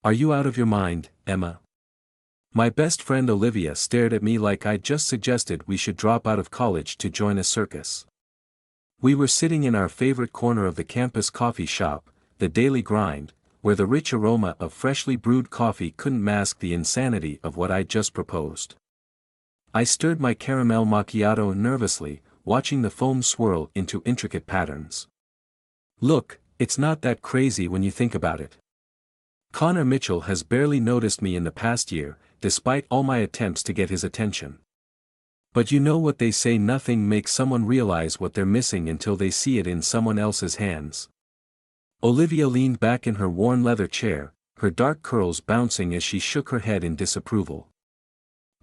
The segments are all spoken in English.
Are you out of your mind, Emma? My best friend Olivia stared at me like I'd just suggested we should drop out of college to join a circus. We were sitting in our favorite corner of the campus coffee shop, the Daily Grind, where the rich aroma of freshly brewed coffee couldn't mask the insanity of what I'd just proposed. I stirred my caramel macchiato nervously, watching the foam swirl into intricate patterns. Look, it's not that crazy when you think about it. Connor Mitchell has barely noticed me in the past year, despite all my attempts to get his attention. But you know what they say, nothing makes someone realize what they're missing until they see it in someone else's hands. Olivia leaned back in her worn leather chair, her dark curls bouncing as she shook her head in disapproval.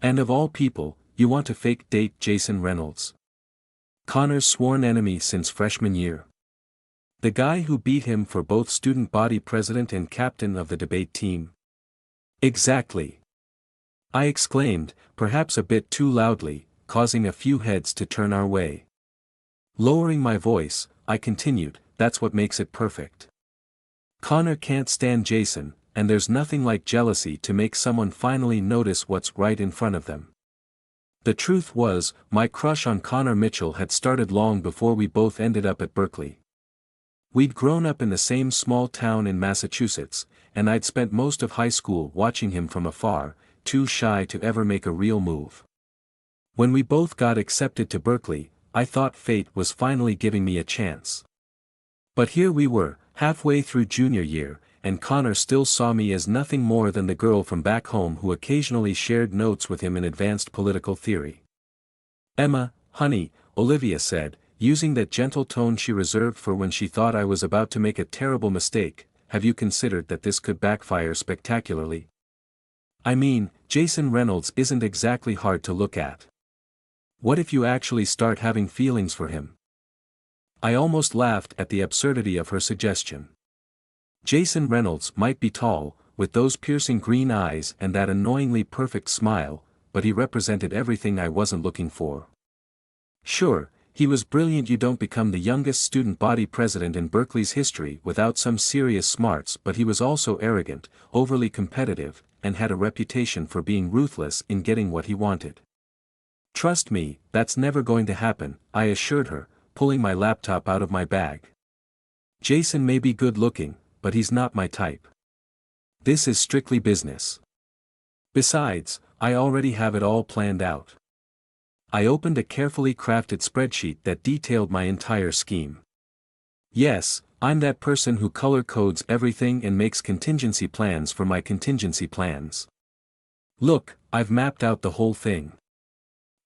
And of all people, you want to fake date Jason Reynolds? Connor's sworn enemy since freshman year. The guy who beat him for both student body president and captain of the debate team. Exactly. I exclaimed, perhaps a bit too loudly, causing a few heads to turn our way. Lowering my voice, I continued, that's what makes it perfect. Connor can't stand Jason, and there's nothing like jealousy to make someone finally notice what's right in front of them. The truth was, my crush on Connor Mitchell had started long before we both ended up at Berkeley. We'd grown up in the same small town in Massachusetts, and I'd spent most of high school watching him from afar, too shy to ever make a real move. When we both got accepted to Berkeley, I thought fate was finally giving me a chance. But here we were, halfway through junior year, and Connor still saw me as nothing more than the girl from back home who occasionally shared notes with him in advanced political theory. Emma, honey, Olivia said, using that gentle tone she reserved for when she thought I was about to make a terrible mistake, have you considered that this could backfire spectacularly? I mean, Jason Reynolds isn't exactly hard to look at. What if you actually start having feelings for him? I almost laughed at the absurdity of her suggestion. Jason Reynolds might be tall, with those piercing green eyes and that annoyingly perfect smile, but he represented everything I wasn't looking for. Sure, he was brilliant. You don't become the youngest student body president in Berkeley's history without some serious smarts, but he was also arrogant, overly competitive, and had a reputation for being ruthless in getting what he wanted. Trust me, that's never going to happen, I assured her, pulling my laptop out of my bag. Jason may be good looking, but he's not my type. This is strictly business. Besides, I already have it all planned out. I opened a carefully crafted spreadsheet that detailed my entire scheme. Yes, I'm that person who color codes everything and makes contingency plans for my contingency plans. Look, I've mapped out the whole thing.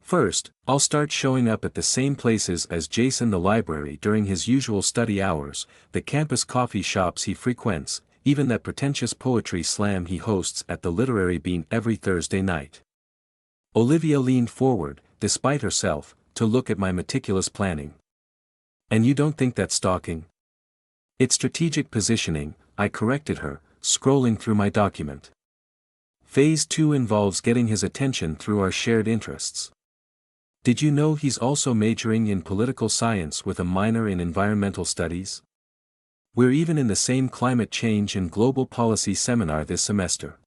First, I'll start showing up at the same places as Jason: the library during his usual study hours, the campus coffee shops he frequents, even that pretentious poetry slam he hosts at the Literary Bean every Thursday night. Olivia leaned forward, despite herself, to look at my meticulous planning. And you don't think that's stalking? It's strategic positioning, I corrected her, scrolling through my document. Phase 2 involves getting his attention through our shared interests. Did you know he's also majoring in political science with a minor in environmental studies? We're even in the same climate change and global policy seminar this semester.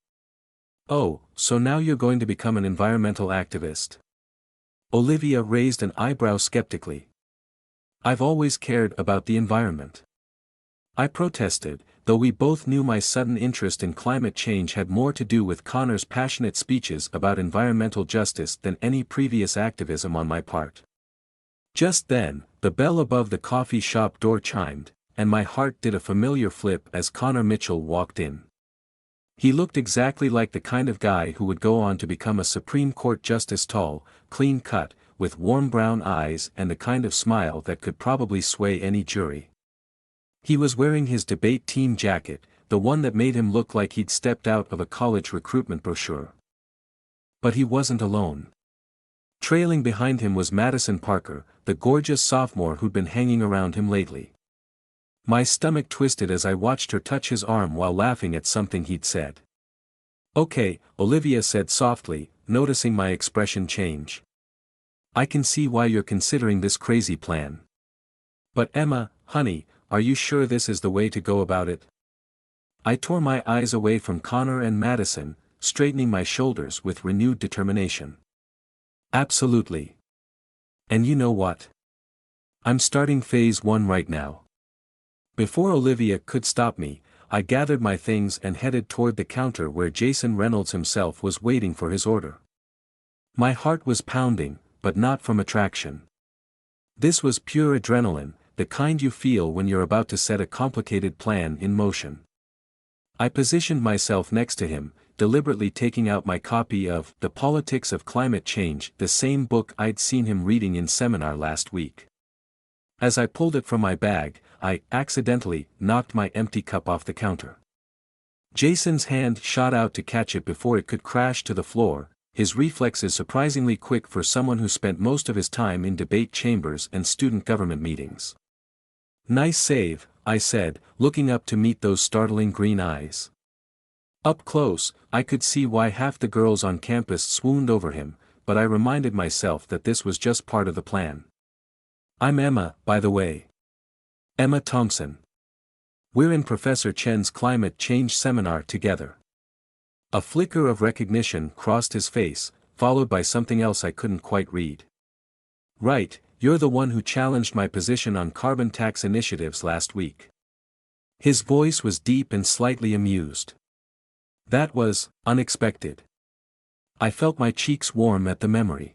Oh, so now you're going to become an environmental activist? Olivia raised an eyebrow skeptically. I've always cared about the environment. I protested, though we both knew my sudden interest in climate change had more to do with Connor's passionate speeches about environmental justice than any previous activism on my part. Just then, the bell above the coffee shop door chimed, and my heart did a familiar flip as Connor Mitchell walked in. He looked exactly like the kind of guy who would go on to become a Supreme Court justice, tall, clean-cut, with warm brown eyes and the kind of smile that could probably sway any jury. He was wearing his debate team jacket, the one that made him look like he'd stepped out of a college recruitment brochure. But he wasn't alone. Trailing behind him was Madison Parker, the gorgeous sophomore who'd been hanging around him lately. My stomach twisted as I watched her touch his arm while laughing at something he'd said. Okay, Olivia said softly, noticing my expression change. I can see why you're considering this crazy plan. But Emma, honey, are you sure this is the way to go about it? I tore my eyes away from Connor and Madison, straightening my shoulders with renewed determination. Absolutely. And you know what? I'm starting phase 1 right now. Before Olivia could stop me, I gathered my things and headed toward the counter where Jason Reynolds himself was waiting for his order. My heart was pounding, but not from attraction. This was pure adrenaline, the kind you feel when you're about to set a complicated plan in motion. I positioned myself next to him, deliberately taking out my copy of The Politics of Climate Change, the same book I'd seen him reading in seminar last week. As I pulled it from my bag, I accidentally knocked my empty cup off the counter. Jason's hand shot out to catch it before it could crash to the floor, his reflexes surprisingly quick for someone who spent most of his time in debate chambers and student government meetings. Nice save, I said, looking up to meet those startling green eyes. Up close, I could see why half the girls on campus swooned over him, but I reminded myself that this was just part of the plan. I'm Emma, by the way. Emma Thompson. We're in Professor Chen's climate change seminar together. A flicker of recognition crossed his face, followed by something else I couldn't quite read. Right, you're the one who challenged my position on carbon tax initiatives last week. His voice was deep and slightly amused. That was unexpected. I felt my cheeks warm at the memory.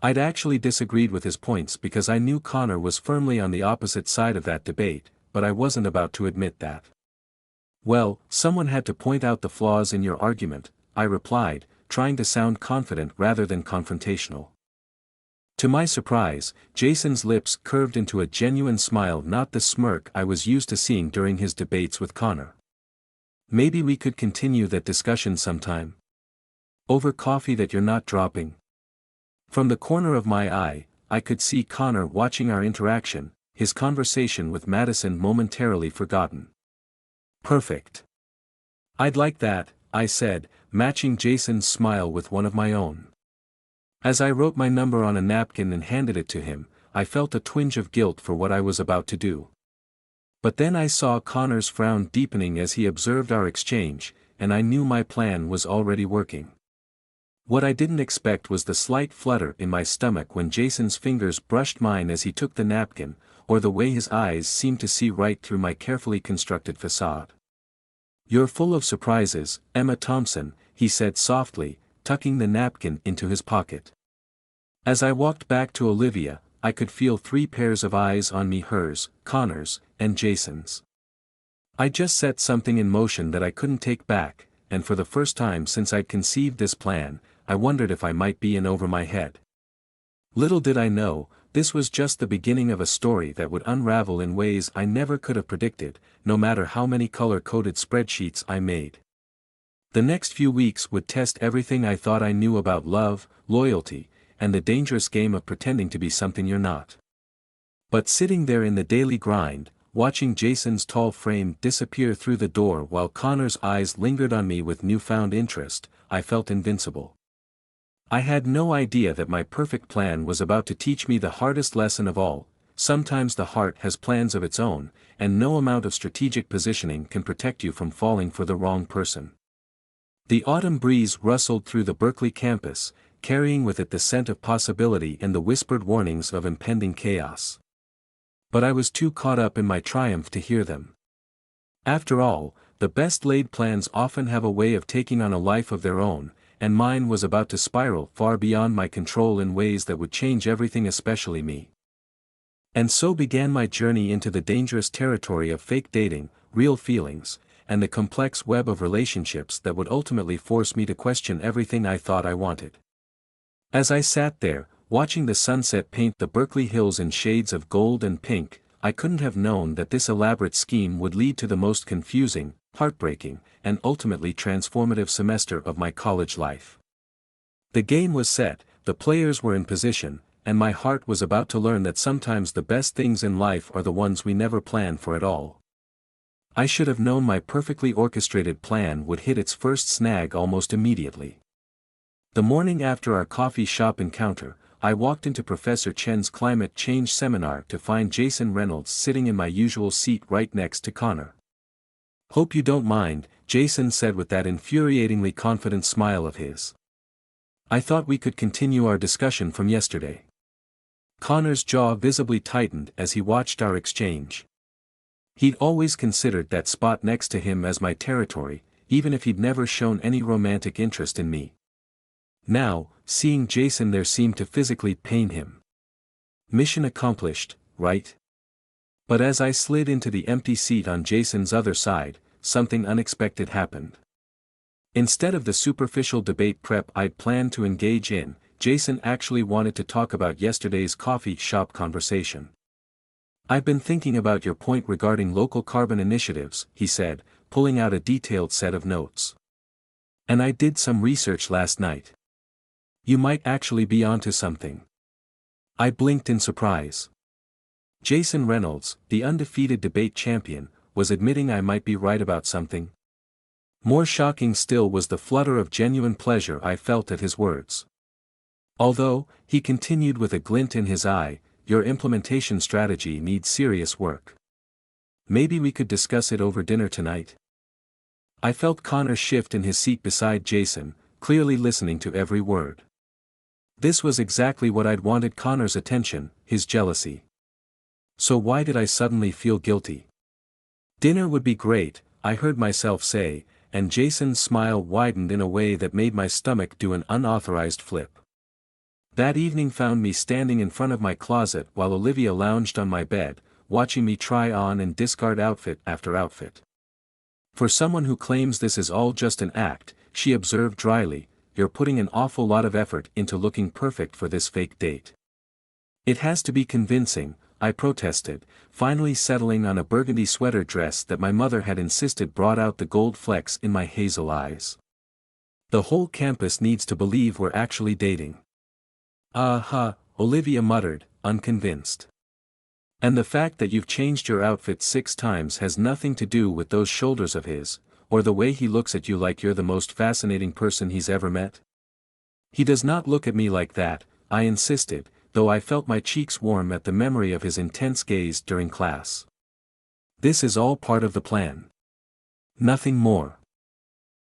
I'd actually disagreed with his points because I knew Connor was firmly on the opposite side of that debate, but I wasn't about to admit that. Well, someone had to point out the flaws in your argument, I replied, trying to sound confident rather than confrontational. To my surprise, Jason's lips curved into a genuine smile, not the smirk I was used to seeing during his debates with Connor. Maybe we could continue that discussion sometime. Over coffee that you're not dropping. From the corner of my eye, I could see Connor watching our interaction, his conversation with Madison momentarily forgotten. Perfect. I'd like that, I said, matching Jason's smile with one of my own. As I wrote my number on a napkin and handed it to him, I felt a twinge of guilt for what I was about to do. But then I saw Connor's frown deepening as he observed our exchange, and I knew my plan was already working. What I didn't expect was the slight flutter in my stomach when Jason's fingers brushed mine as he took the napkin, or the way his eyes seemed to see right through my carefully constructed facade. You're full of surprises, Emma Thompson, he said softly, tucking the napkin into his pocket. As I walked back to Olivia, I could feel 3 pairs of eyes on me, hers, Connor's, and Jason's. I just set something in motion that I couldn't take back, and for the first time since I'd conceived this plan, I wondered if I might be in over my head. Little did I know, this was just the beginning of a story that would unravel in ways I never could have predicted, no matter how many color-coded spreadsheets I made. The next few weeks would test everything I thought I knew about love, loyalty, and the dangerous game of pretending to be something you're not. But sitting there in the daily grind, watching Jason's tall frame disappear through the door while Connor's eyes lingered on me with newfound interest, I felt invincible. I had no idea that my perfect plan was about to teach me the hardest lesson of all: sometimes the heart has plans of its own, and no amount of strategic positioning can protect you from falling for the wrong person. The autumn breeze rustled through the Berkeley campus, carrying with it the scent of possibility and the whispered warnings of impending chaos. But I was too caught up in my triumph to hear them. After all, the best laid plans often have a way of taking on a life of their own, and mine was about to spiral far beyond my control in ways that would change everything, especially me. And so began my journey into the dangerous territory of fake dating, real feelings, and the complex web of relationships that would ultimately force me to question everything I thought I wanted. As I sat there, watching the sunset paint the Berkeley hills in shades of gold and pink, I couldn't have known that this elaborate scheme would lead to the most confusing, heartbreaking, and ultimately transformative semester of my college life. The game was set, the players were in position, and my heart was about to learn that sometimes the best things in life are the ones we never plan for at all. I should have known my perfectly orchestrated plan would hit its first snag almost immediately. The morning after our coffee shop encounter, I walked into Professor Chen's climate change seminar to find Jason Reynolds sitting in my usual seat right next to Connor. Hope you don't mind, Jason said with that infuriatingly confident smile of his. I thought we could continue our discussion from yesterday. Connor's jaw visibly tightened as he watched our exchange. He'd always considered that spot next to him as my territory, even if he'd never shown any romantic interest in me. Now, seeing Jason there seemed to physically pain him. Mission accomplished, right? But as I slid into the empty seat on Jason's other side, something unexpected happened. Instead of the superficial debate prep I'd planned to engage in, Jason actually wanted to talk about yesterday's coffee shop conversation. I've been thinking about your point regarding local carbon initiatives, he said, pulling out a detailed set of notes. And I did some research last night. You might actually be onto something. I blinked in surprise. Jason Reynolds, the undefeated debate champion, was admitting I might be right about something. More shocking still was the flutter of genuine pleasure I felt at his words. Although, he continued with a glint in his eye, your implementation strategy needs serious work. Maybe we could discuss it over dinner tonight. I felt Connor shift in his seat beside Jason, clearly listening to every word. This was exactly what I'd wanted Connor's attention, his jealousy. So why did I suddenly feel guilty? Dinner would be great, I heard myself say, and Jason's smile widened in a way that made my stomach do an unauthorized flip. That evening found me standing in front of my closet while Olivia lounged on my bed, watching me try on and discard outfit after outfit. For someone who claims this is all just an act, she observed dryly, you're putting an awful lot of effort into looking perfect for this fake date. It has to be convincing, I protested, finally settling on a burgundy sweater dress that my mother had insisted brought out the gold flecks in my hazel eyes. The whole campus needs to believe we're actually dating. Olivia muttered, unconvinced. And the fact that you've changed your outfit 6 times has nothing to do with those shoulders of his, or the way he looks at you like you're the most fascinating person he's ever met? He does not look at me like that, I insisted, though I felt my cheeks warm at the memory of his intense gaze during class. This is all part of the plan. Nothing more.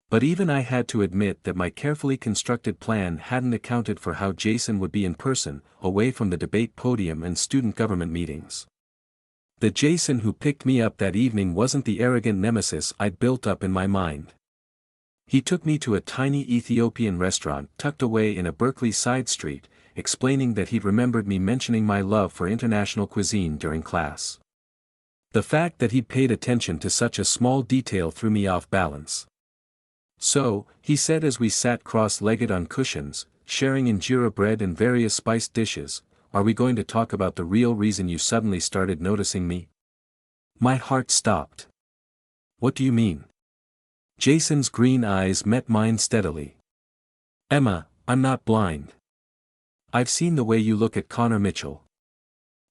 But even I had to admit that my carefully constructed plan hadn't accounted for how Jason would be in person, away from the debate podium and student government meetings. The Jason who picked me up that evening wasn't the arrogant nemesis I'd built up in my mind. He took me to a tiny Ethiopian restaurant tucked away in a Berkeley side street, explaining that he'd remembered me mentioning my love for international cuisine during class. The fact that he'd paid attention to such a small detail threw me off balance. So, he said as we sat cross-legged on cushions, sharing injera bread and various spiced dishes, are we going to talk about the real reason you suddenly started noticing me? My heart stopped. What do you mean? Jason's green eyes met mine steadily. Emma, I'm not blind. I've seen the way you look at Connor Mitchell.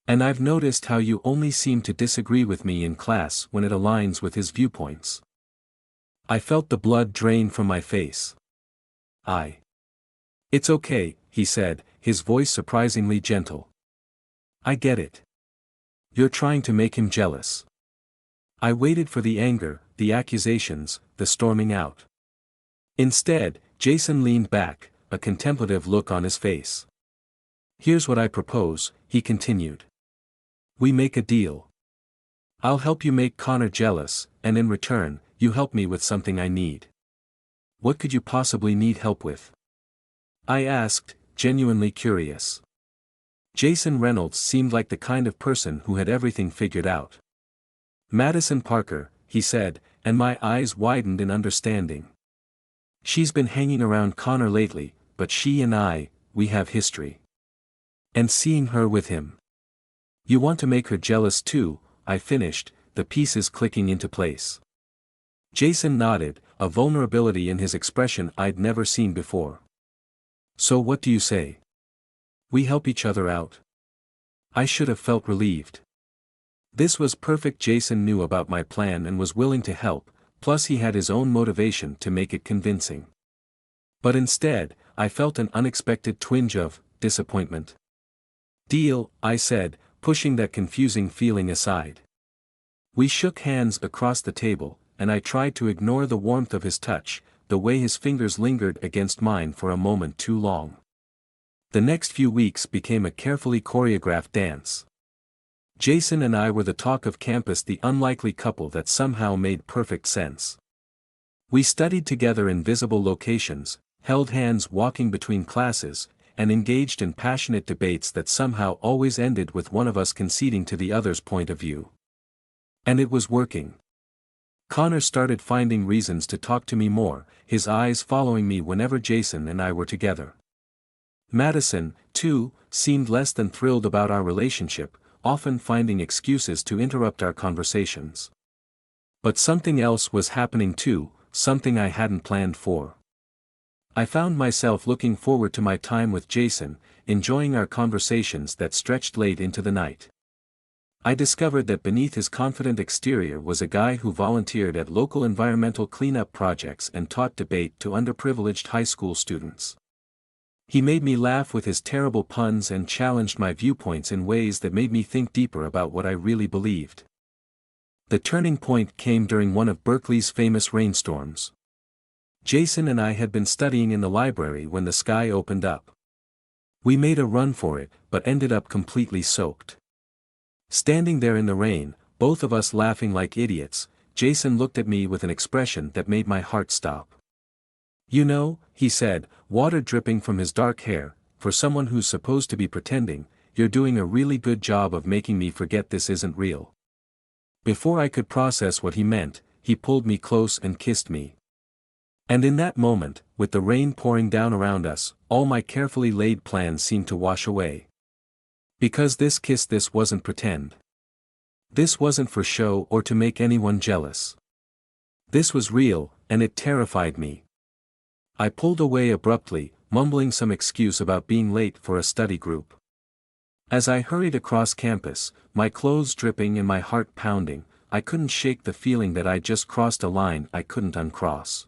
And I've noticed how you only seem to disagree with me in class when it aligns with his viewpoints. I felt the blood drain from my face. It's okay, he said, his voice surprisingly gentle. I get it. You're trying to make him jealous. I waited for the anger, the accusations, the storming out. Instead, Jason leaned back, a contemplative look on his face. Here's what I propose, he continued. We make a deal. I'll help you make Connor jealous, and in return, you help me with something I need. What could you possibly need help with? I asked, genuinely curious. Jason Reynolds seemed like the kind of person who had everything figured out. Madison Parker, he said, and my eyes widened in understanding. She's been hanging around Connor lately, but she and we have history. And seeing her with him. You want to make her jealous too, I finished, the pieces clicking into place. Jason nodded, a vulnerability in his expression I'd never seen before. So what do you say? We help each other out. I should have felt relieved. This was perfect. Jason knew about my plan and was willing to help, plus he had his own motivation to make it convincing. But instead, I felt an unexpected twinge of disappointment. Deal, I said, pushing that confusing feeling aside. We shook hands across the table, and I tried to ignore the warmth of his touch, the way his fingers lingered against mine for a moment too long. The next few weeks became a carefully choreographed dance. Jason and I were the talk of campus, the unlikely couple that somehow made perfect sense. We studied together in visible locations, held hands walking between classes, and engaged in passionate debates that somehow always ended with one of us conceding to the other's point of view. And it was working. Connor started finding reasons to talk to me more, his eyes following me whenever Jason and I were together. Madison, too, seemed less than thrilled about our relationship, often finding excuses to interrupt our conversations. But something else was happening too, something I hadn't planned for. I found myself looking forward to my time with Jason, enjoying our conversations that stretched late into the night. I discovered that beneath his confident exterior was a guy who volunteered at local environmental cleanup projects and taught debate to underprivileged high school students. He made me laugh with his terrible puns and challenged my viewpoints in ways that made me think deeper about what I really believed. The turning point came during one of Berkeley's famous rainstorms. Jason and I had been studying in the library when the sky opened up. We made a run for it, but ended up completely soaked. Standing there in the rain, both of us laughing like idiots, Jason looked at me with an expression that made my heart stop. "You know," he said, water dripping from his dark hair, "for someone who's supposed to be pretending, you're doing a really good job of making me forget this isn't real." Before I could process what he meant, he pulled me close and kissed me. And in that moment, with the rain pouring down around us, all my carefully laid plans seemed to wash away. Because this wasn't pretend. This wasn't for show or to make anyone jealous. This was real, and it terrified me. I pulled away abruptly, mumbling some excuse about being late for a study group. As I hurried across campus, my clothes dripping and my heart pounding, I couldn't shake the feeling that I'd just crossed a line I couldn't uncross.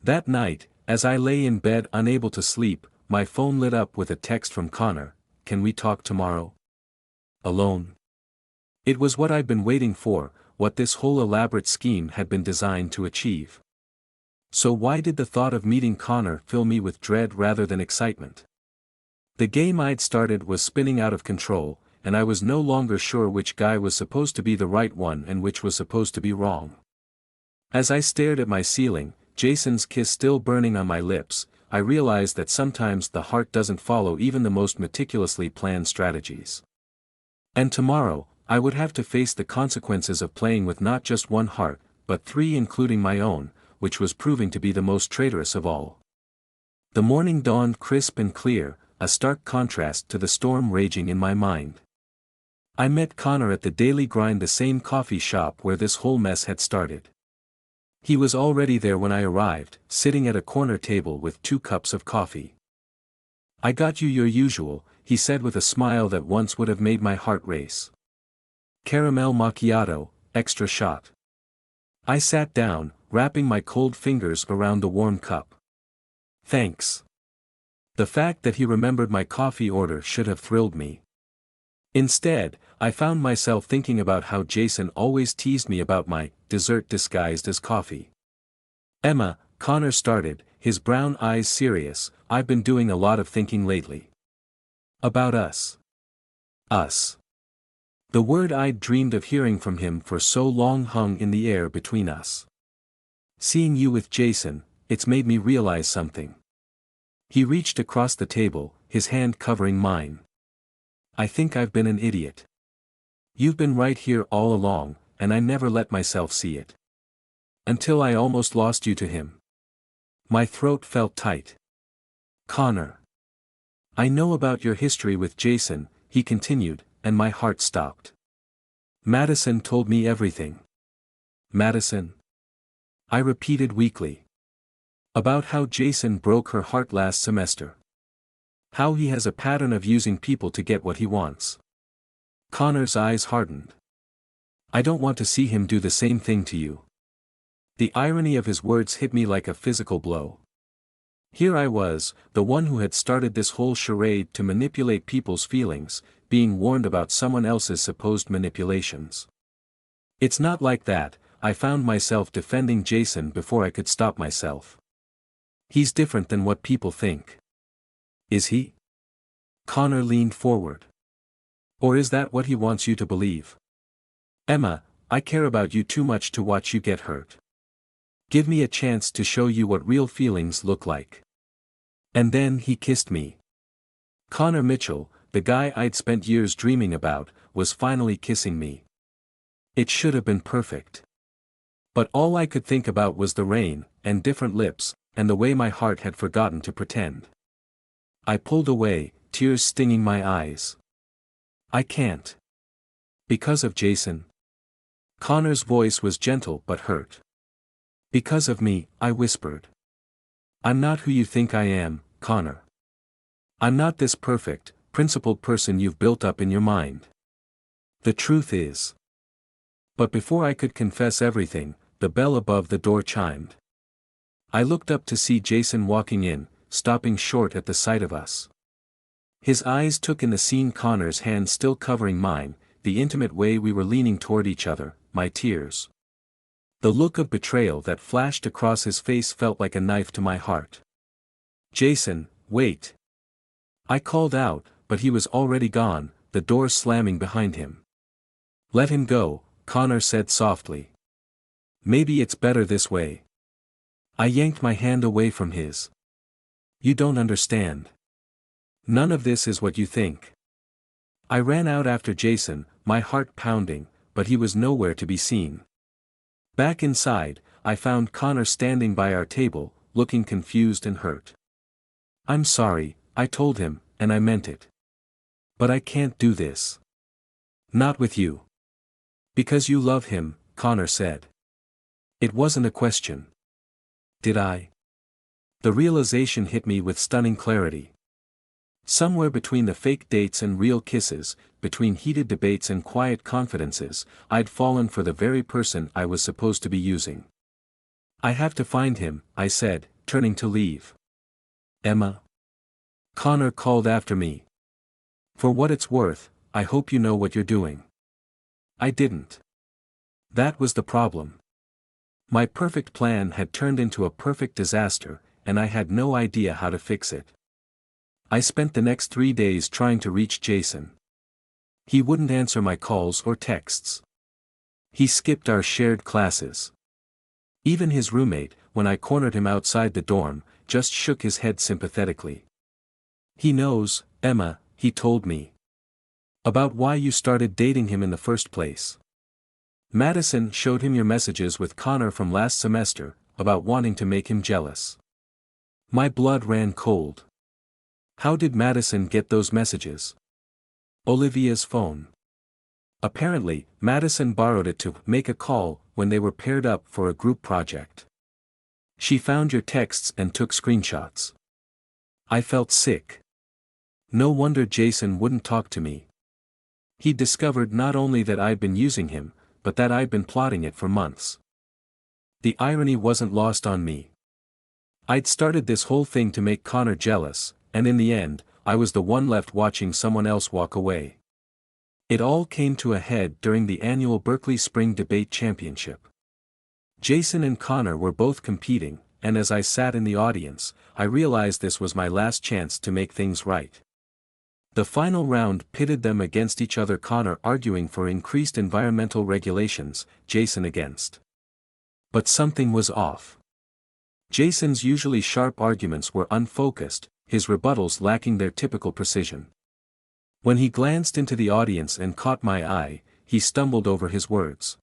That night, as I lay in bed unable to sleep, my phone lit up with a text from Connor, "Can we talk tomorrow? Alone?" It was what I'd been waiting for, what this whole elaborate scheme had been designed to achieve. So why did the thought of meeting Connor fill me with dread rather than excitement? The game I'd started was spinning out of control, and I was no longer sure which guy was supposed to be the right one and which was supposed to be wrong. As I stared at my ceiling, Jason's kiss still burning on my lips, I realized that sometimes the heart doesn't follow even the most meticulously planned strategies. And tomorrow, I would have to face the consequences of playing with not just one heart, but three, including my own, which was proving to be the most traitorous of all. The morning dawned crisp and clear, a stark contrast to the storm raging in my mind. I met Connor at the Daily Grind, the same coffee shop where this whole mess had started. He was already there when I arrived, sitting at a corner table with 2 cups of coffee. "I got you your usual," he said with a smile that once would have made my heart race. "Caramel macchiato, extra shot." I sat down, wrapping my cold fingers around the warm cup. "Thanks." The fact that he remembered my coffee order should have thrilled me. Instead, I found myself thinking about how Jason always teased me about my dessert disguised as coffee. "Emma," Connor started, his brown eyes serious, "I've been doing a lot of thinking lately. About us." Us. The word I'd dreamed of hearing from him for so long hung in the air between us. "Seeing you with Jason, it's made me realize something." He reached across the table, his hand covering mine. "I think I've been an idiot. You've been right here all along, and I never let myself see it. Until I almost lost you to him." My throat felt tight. "Connor. I know about your history with Jason," he continued, and my heart stopped. "Madison told me everything." "Madison?" I repeated weakly. "About how Jason broke her heart last semester. How he has a pattern of using people to get what he wants." Connor's eyes hardened. "I don't want to see him do the same thing to you." The irony of his words hit me like a physical blow. Here I was, the one who had started this whole charade to manipulate people's feelings, being warned about someone else's supposed manipulations. "It's not like that," I found myself defending Jason before I could stop myself. He's different than what people think. Is he? Connor leaned forward. Or is that what he wants you to believe? Emma, I care about you too much to watch you get hurt. Give me a chance to show you what real feelings look like. And then he kissed me. Connor Mitchell, the guy I'd spent years dreaming about, was finally kissing me. It should have been perfect. But all I could think about was the rain, and different lips, and the way my heart had forgotten to pretend. I pulled away, tears stinging my eyes. I can't. Because of Jason. Connor's voice was gentle but hurt. Because of me, I whispered. I'm not who you think I am, Connor. I'm not this perfect, principled person you've built up in your mind. The truth is. But before I could confess everything, the bell above the door chimed. I looked up to see Jason walking in, stopping short at the sight of us. His eyes took in the scene, Connor's hand still covering mine, the intimate way we were leaning toward each other, my tears. The look of betrayal that flashed across his face felt like a knife to my heart. Jason, wait. I called out, but he was already gone, the door slamming behind him. Let him go, Connor said softly. Maybe it's better this way. I yanked my hand away from his. You don't understand. None of this is what you think. I ran out after Jason, my heart pounding, but he was nowhere to be seen. Back inside, I found Connor standing by our table, looking confused and hurt. I'm sorry, I told him, and I meant it. But I can't do this. Not with you. Because you love him, Connor said. It wasn't a question. Did I? The realization hit me with stunning clarity. Somewhere between the fake dates and real kisses, between heated debates and quiet confidences, I'd fallen for the very person I was supposed to be using. I have to find him, I said, turning to leave. Emma? Connor called after me. For what it's worth, I hope you know what you're doing. I didn't. That was the problem. My perfect plan had turned into a perfect disaster, and I had no idea how to fix it. I spent the next 3 days trying to reach Jason. He wouldn't answer my calls or texts. He skipped our shared classes. Even his roommate, when I cornered him outside the dorm, just shook his head sympathetically. He knows, Emma, he told me. About why you started dating him in the first place. Madison showed him your messages with Connor from last semester, about wanting to make him jealous. My blood ran cold. How did Madison get those messages? Olivia's phone. Apparently, Madison borrowed it to make a call when they were paired up for a group project. She found your texts and took screenshots. I felt sick. No wonder Jason wouldn't talk to me. He'd discovered not only that I'd been using him, but that I'd been plotting it for months. The irony wasn't lost on me. I'd started this whole thing to make Connor jealous, and in the end, I was the one left watching someone else walk away. It all came to a head during the annual Berkeley Spring Debate Championship. Jason and Connor were both competing, and as I sat in the audience, I realized this was my last chance to make things right. The final round pitted them against each other, Connor arguing for increased environmental regulations, Jason against. But something was off. Jason's usually sharp arguments were unfocused, his rebuttals lacking their typical precision. When he glanced into the audience and caught my eye, he stumbled over his words.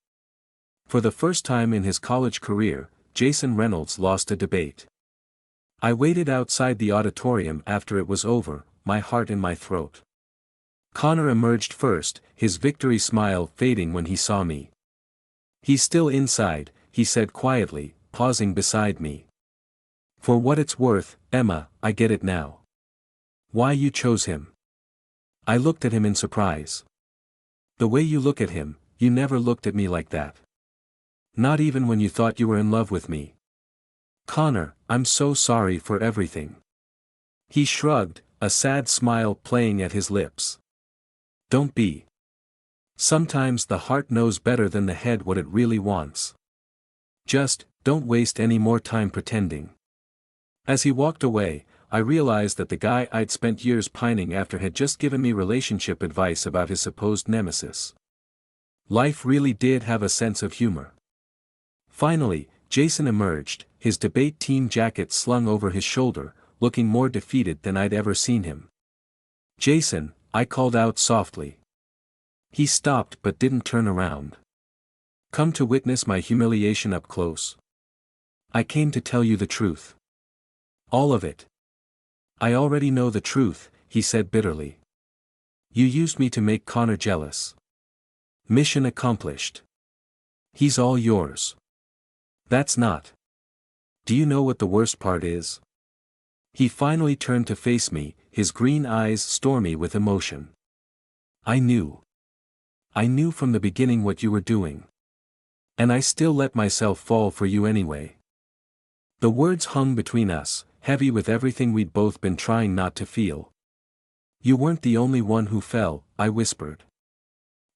For the first time in his college career, Jason Reynolds lost a debate. I waited outside the auditorium after it was over, my heart in my throat. Connor emerged first, his victory smile fading when he saw me. He's still inside, he said quietly, pausing beside me. For what it's worth, Emma, I get it now. Why you chose him. I looked at him in surprise. The way you look at him, you never looked at me like that. Not even when you thought you were in love with me. Connor, I'm so sorry for everything. He shrugged, a sad smile playing at his lips. Don't be. Sometimes the heart knows better than the head what it really wants. Just, don't waste any more time pretending. As he walked away, I realized that the guy I'd spent years pining after had just given me relationship advice about his supposed nemesis. Life really did have a sense of humor. Finally, Jason emerged, his debate team jacket slung over his shoulder, looking more defeated than I'd ever seen him. "Jason," I called out softly. He stopped but didn't turn around. "Come to witness my humiliation up close?" "I came to tell you the truth. All of it." "I already know the truth," he said bitterly. "You used me to make Connor jealous. Mission accomplished. He's all yours." "That's not. Do you know what the worst part is?" He finally turned to face me, his green eyes stormy with emotion. "I knew. I knew from the beginning what you were doing. And I still let myself fall for you anyway." The words hung between us, heavy with everything we'd both been trying not to feel. "You weren't the only one who fell," I whispered.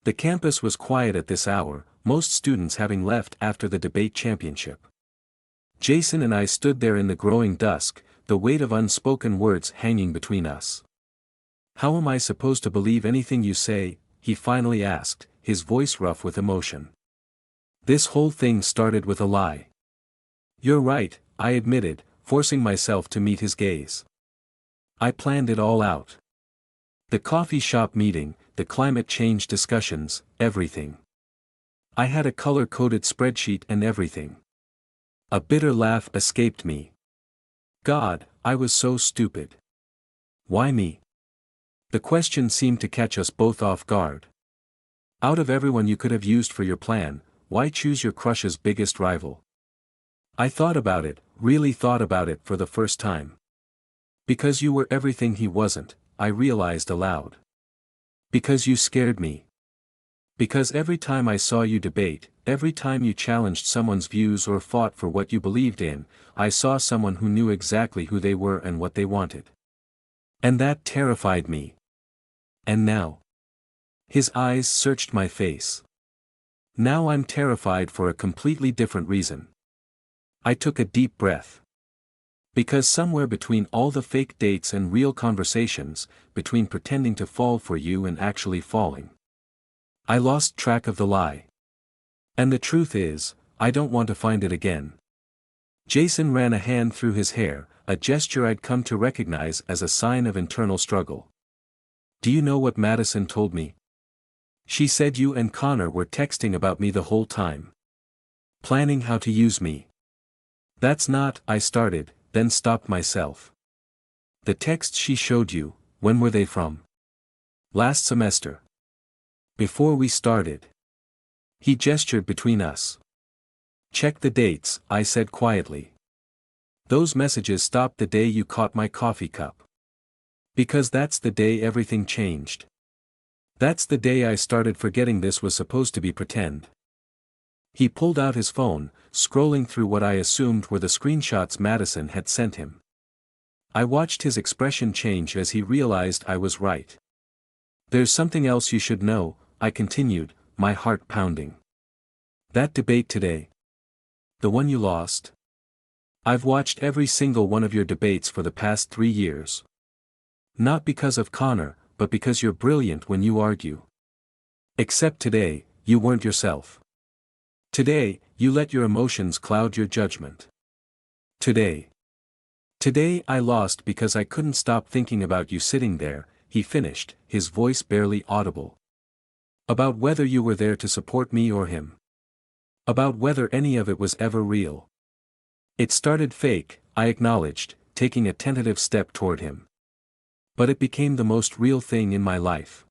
The campus was quiet at this hour, most students having left after the debate championship. Jason and I stood there in the growing dusk, the weight of unspoken words hanging between us. "How am I supposed to believe anything you say?" he finally asked, his voice rough with emotion. "This whole thing started with a lie." "You're right," I admitted, forcing myself to meet his gaze. "I planned it all out. The coffee shop meeting, the climate change discussions, everything. I had a color-coded spreadsheet and everything." A bitter laugh escaped me. "God, I was so stupid. Why me?" The question seemed to catch us both off guard. "Out of everyone you could have used for your plan, why choose your crush's biggest rival?" I thought about it, really thought about it for the first time. "Because you were everything he wasn't," I realized aloud. "Because you scared me. Because every time I saw you debate, every time you challenged someone's views or fought for what you believed in, I saw someone who knew exactly who they were and what they wanted. And that terrified me. And now." His eyes searched my face. "Now I'm terrified for a completely different reason." I took a deep breath. Because somewhere between all the fake dates and real conversations, between pretending to fall for you and actually falling, I lost track of the lie. And the truth is, I don't want to find it again. Jason ran a hand through his hair, a gesture I'd come to recognize as a sign of internal struggle. "Do you know what Madison told me? She said you and Connor were texting about me the whole time. Planning how to use me." "That's not," I started, then stopped myself. "The texts she showed you, when were they from?" "Last semester. Before we started." He gestured between us. "Check the dates," I said quietly. "Those messages stopped the day you caught my coffee cup. Because that's the day everything changed. That's the day I started forgetting this was supposed to be pretend." He pulled out his phone, scrolling through what I assumed were the screenshots Madison had sent him. I watched his expression change as he realized I was right. "There's something else you should know," I continued, my heart pounding. "That debate today. The one you lost. I've watched every single one of your debates for the past 3 years. Not because of Connor, but because you're brilliant when you argue. Except today, you weren't yourself. Today, you let your emotions cloud your judgment. Today I lost because I couldn't stop thinking about you sitting there," he finished, his voice barely audible. "About whether you were there to support me or him. About whether any of it was ever real. It started fake," I acknowledged, taking a tentative step toward him. "But it became the most real thing in my life.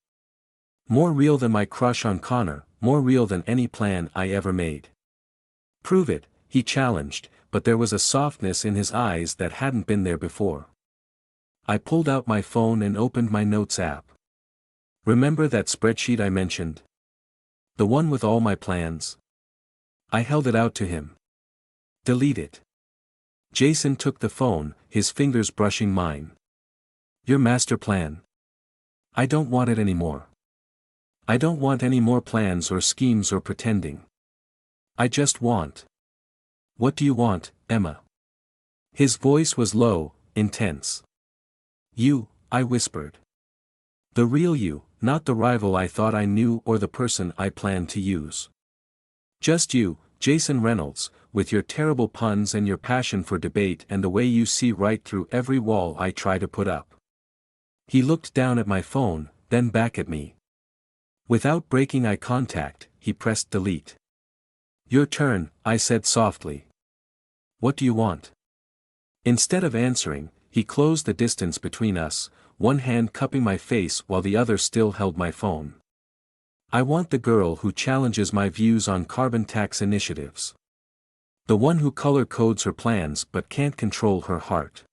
More real than my crush on Connor, more real than any plan I ever made." "Prove it," he challenged, but there was a softness in his eyes that hadn't been there before. I pulled out my phone and opened my notes app. "Remember that spreadsheet I mentioned? The one with all my plans?" I held it out to him. "Delete it." Jason took the phone, his fingers brushing mine. "Your master plan? I don't want it anymore. I don't want any more plans or schemes or pretending. I just want What do you want, Emma? His voice was low, intense. You, I whispered. The real you, not the rival I thought I knew or the person I planned to use. Just you, Jason Reynolds, with your terrible puns and your passion for debate and the way you see right through every wall I try to put up. He looked down at my phone, then back at me. Without breaking eye contact, he pressed delete. Your turn, I said softly. What do you want? Instead of answering, he closed the distance between us, one hand cupping my face while the other still held my phone. I want the girl who challenges my views on carbon tax initiatives. The one who color codes her plans but can't control her heart.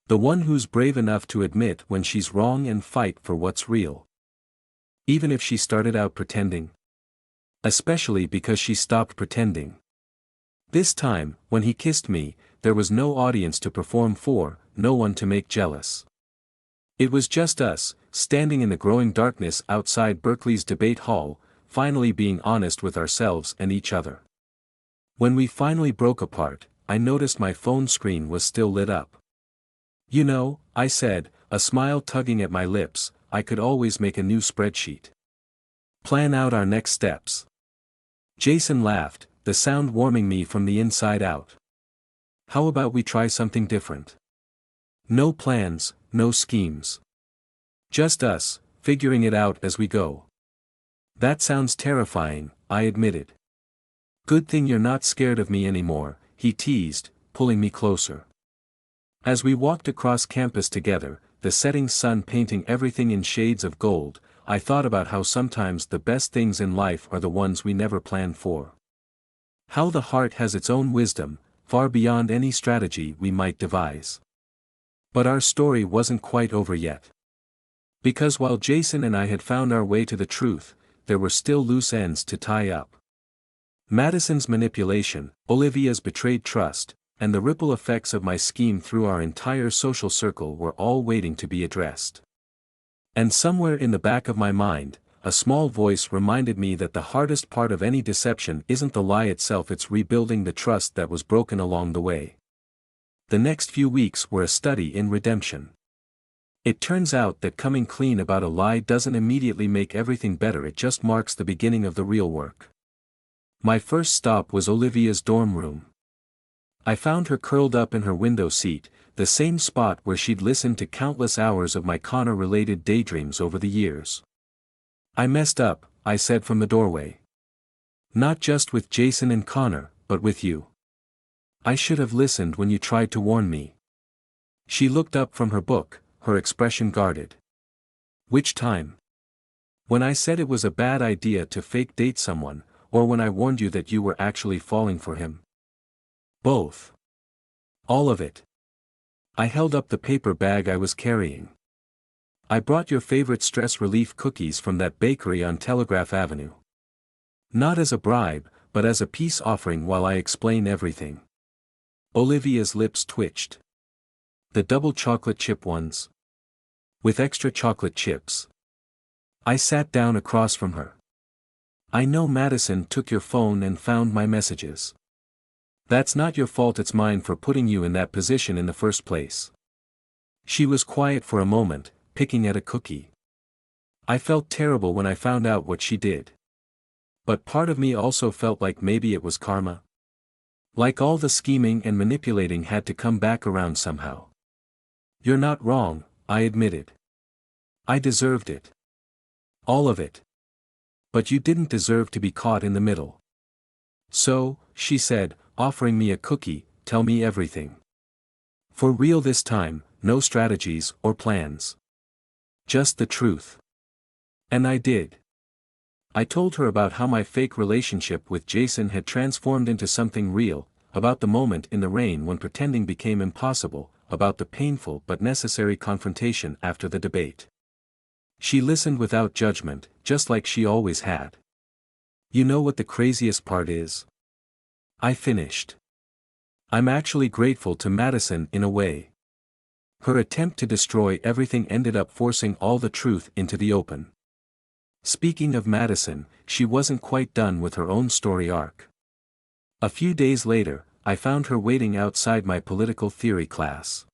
The one who's brave enough to admit when she's wrong and fight for what's real. Even if she started out pretending. Especially because she stopped pretending. This time, when he kissed me, there was no audience to perform for, no one to make jealous. It was just us, standing in the growing darkness outside Berkeley's debate hall, finally being honest with ourselves and each other. When we finally broke apart, I noticed my phone screen was still lit up. You know, I said, a smile tugging at my lips, I could always make a new spreadsheet. Plan out our next steps. Jason laughed, the sound warming me from the inside out. How about we try something different? No plans, no schemes. Just us, figuring it out as we go. That sounds terrifying, I admitted. Good thing you're not scared of me anymore, he teased, pulling me closer. As we walked across campus together, the setting sun painting everything in shades of gold, I thought about how sometimes the best things in life are the ones we never planned for. How the heart has its own wisdom, far beyond any strategy we might devise. But our story wasn't quite over yet. Because while Jason and I had found our way to the truth, there were still loose ends to tie up. Madison's manipulation, Olivia's betrayed trust, and the ripple effects of my scheme through our entire social circle were all waiting to be addressed. And somewhere in the back of my mind, a small voice reminded me that the hardest part of any deception isn't the lie itself, it's rebuilding the trust that was broken along the way. The next few weeks were a study in redemption. It turns out that coming clean about a lie doesn't immediately make everything better, it just marks the beginning of the real work. My first stop was Olivia's dorm room. I found her curled up in her window seat, the same spot where she'd listened to countless hours of my Connor-related daydreams over the years. I messed up, I said from the doorway. Not just with Jason and Connor, but with you. I should have listened when you tried to warn me. She looked up from her book, her expression guarded. Which time? When I said it was a bad idea to fake date someone, or when I warned you that you were actually falling for him? Both. All of it. I held up the paper bag I was carrying. I brought your favorite stress relief cookies from that bakery on Telegraph Avenue. Not as a bribe, but as a peace offering while I explain everything. Olivia's lips twitched. The double chocolate chip ones? With extra chocolate chips. I sat down across from her. I know Madison took your phone and found my messages. That's not your fault, it's mine for putting you in that position in the first place. She was quiet for a moment, picking at a cookie. I felt terrible when I found out what she did. But part of me also felt like maybe it was karma. Like all the scheming and manipulating had to come back around somehow. You're not wrong, I admitted. I deserved it. All of it. But you didn't deserve to be caught in the middle. So, she said, offering me a cookie, tell me everything. For real this time, no strategies or plans. Just the truth. And I did. I told her about how my fake relationship with Jason had transformed into something real, about the moment in the rain when pretending became impossible, about the painful but necessary confrontation after the debate. She listened without judgment, just like she always had. You know what the craziest part is? I finished. I'm actually grateful to Madison in a way. Her attempt to destroy everything ended up forcing all the truth into the open. Speaking of Madison, she wasn't quite done with her own story arc. A few days later, I found her waiting outside my political theory class.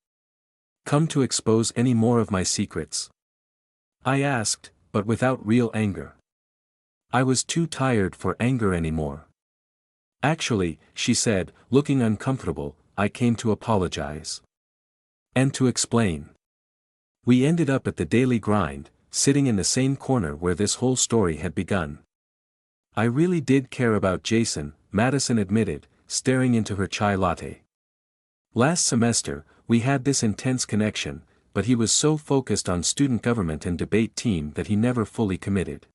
"Come to expose any more of my secrets?" I asked, but without real anger. I was too tired for anger anymore. "Actually," she said, looking uncomfortable, "I came to apologize. And to explain." We ended up at the daily grind, sitting in the same corner where this whole story had begun. "I really did care about Jason," Madison admitted, staring into her chai latte. "Last semester, we had this intense connection, but he was so focused on student government and debate team that he never fully committed.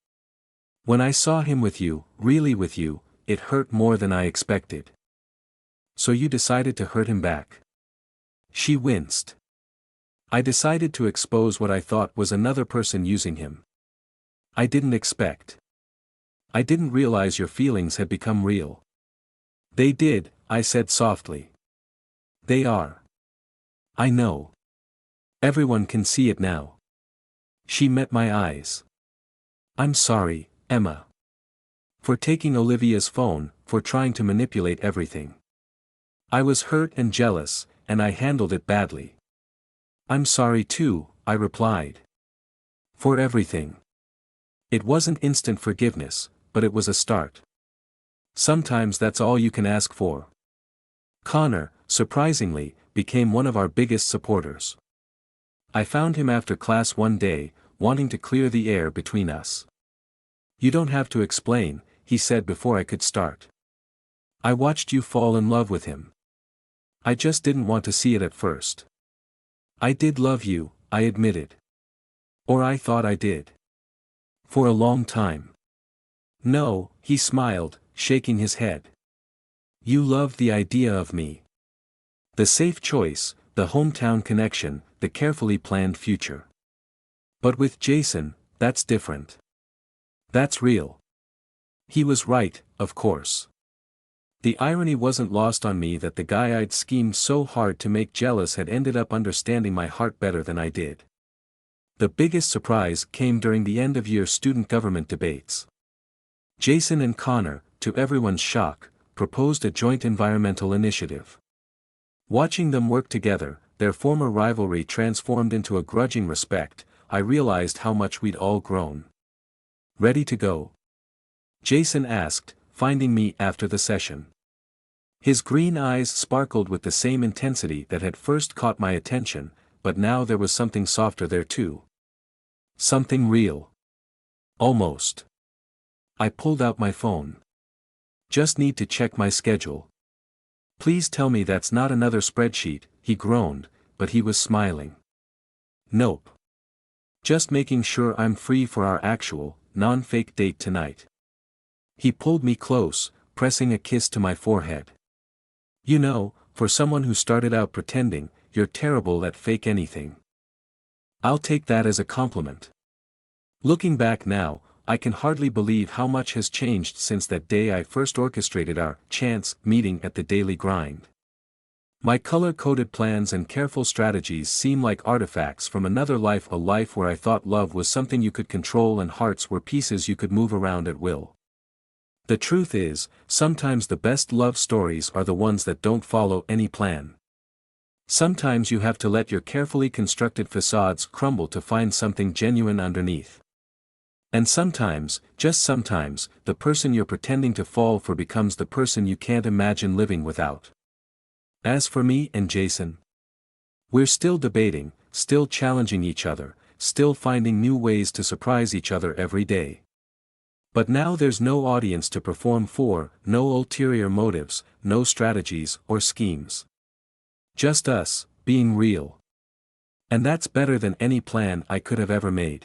When I saw him with you, really with you, it hurt more than I expected." "So you decided to hurt him back?" She winced. "I decided to expose what I thought was another person using him. I didn't expect. I didn't realize your feelings had become real." "They did," I said softly. "They are. I know. Everyone can see it now." She met my eyes. "I'm sorry, Emma. For taking Olivia's phone, for trying to manipulate everything. I was hurt and jealous, and I handled it badly." "I'm sorry too," I replied. "For everything." It wasn't instant forgiveness, but it was a start. Sometimes that's all you can ask for. Connor, surprisingly, became one of our biggest supporters. I found him after class one day, wanting to clear the air between us. "You don't have to explain," he said before I could start. "I watched you fall in love with him. I just didn't want to see it at first. I did love you," I admitted. "Or I thought I did. For a long time." "No," he smiled, shaking his head. "You loved the idea of me. The safe choice, the hometown connection, the carefully planned future. But with Jason, that's different. That's real." He was right, of course. The irony wasn't lost on me that the guy I'd schemed so hard to make jealous had ended up understanding my heart better than I did. The biggest surprise came during the end-of-year student government debates. Jason and Connor, to everyone's shock, proposed a joint environmental initiative. Watching them work together, their former rivalry transformed into a grudging respect, I realized how much we'd all grown. "Ready to go?" Jason asked, finding me after the session. His green eyes sparkled with the same intensity that had first caught my attention, but now there was something softer there too. Something real. Almost. I pulled out my phone. "Just need to check my schedule." "Please tell me that's not another spreadsheet," he groaned, but he was smiling. "Nope. Just making sure I'm free for our actual, non-fake date tonight." He pulled me close, pressing a kiss to my forehead. "You know, for someone who started out pretending, you're terrible at fake anything." "I'll take that as a compliment." Looking back now, I can hardly believe how much has changed since that day I first orchestrated our chance meeting at the daily grind. My color-coded plans and careful strategies seem like artifacts from another life, a life where I thought love was something you could control and hearts were pieces you could move around at will. The truth is, sometimes the best love stories are the ones that don't follow any plan. Sometimes you have to let your carefully constructed facades crumble to find something genuine underneath. And sometimes, just sometimes, the person you're pretending to fall for becomes the person you can't imagine living without. As for me and Jason, we're still debating, still challenging each other, still finding new ways to surprise each other every day. But now there's no audience to perform for, no ulterior motives, no strategies or schemes. Just us, being real. And that's better than any plan I could have ever made.